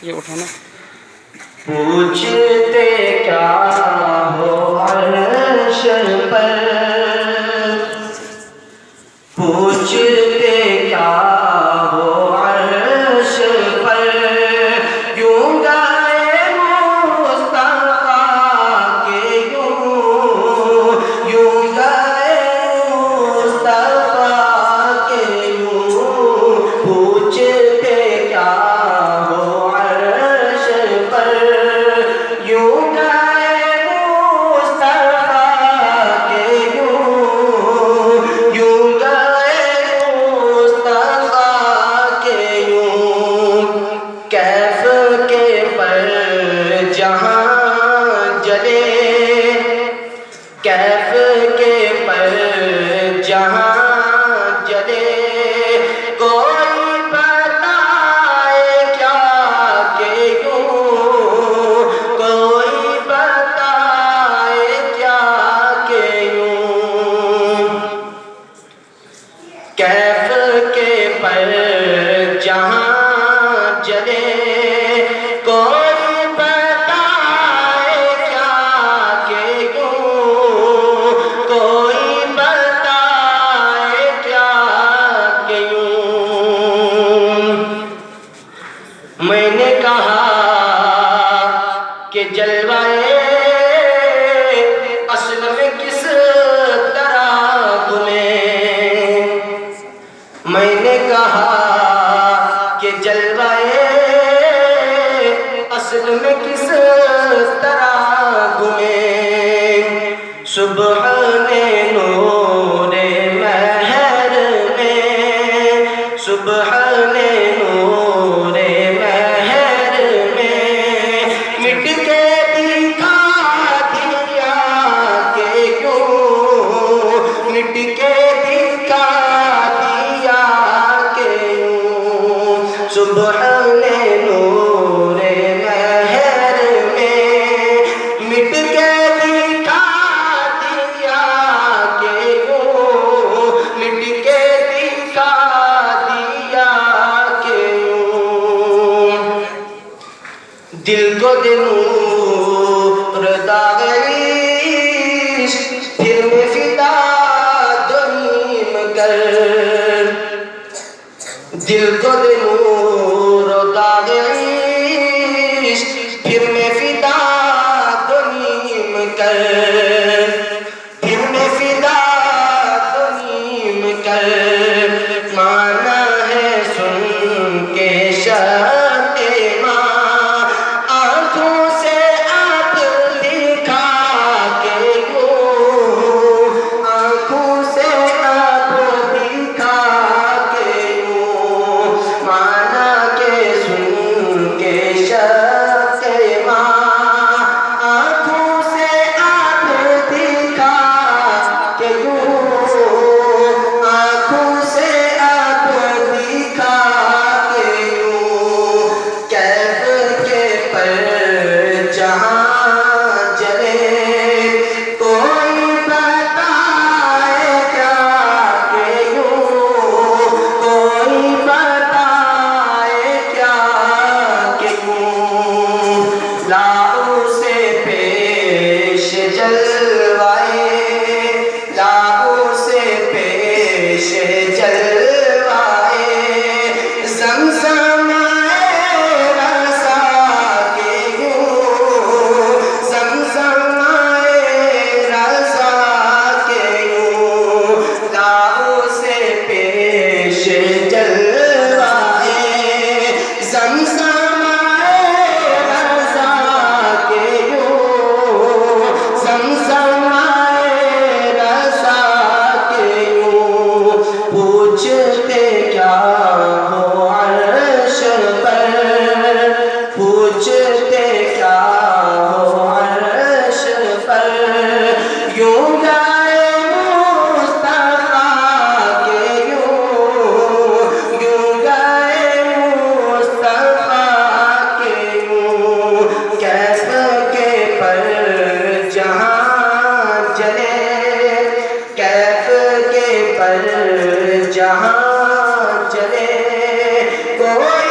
یہ اٹھانا پوچھتے کیا ہو عرش پر، پوچھتے کیا ہو عرش پر، یوں گائے مصطفیٰ کے یوں گائے مصطفیٰ کے پوچھتے کیا کیف کے پر جہاں جلے، کوئی بتائے کیا کہ یوں، کوئی بتائے کیا کہ یوں، کیف کے پر جہاں جلے، کوئی میں نے کہا کہ جلوائے اصل میں کس طرح تمہیں، میں نے کہا کہ جلوائے اصل میں کس طرح تمہیں، سبحان نور مہر میں، سبحان نور سبحان نور مہر میں مٹ کے دکھا دیا کہ یوں، مٹ کے دکھا دیا کہ یوں، دل کو دے نور داغ عشق پھر میں فدا دو نیم کر، دل کو دے نور داغ عشق پھر میں فدا دو نیم کر، پھر میں فدا دو نیم کر، مانا ہے سن کے شرط ماں آنکھوں سے اب دکھا کے یوں، آنکھوں سے اب دکھا کے یوں، کوئی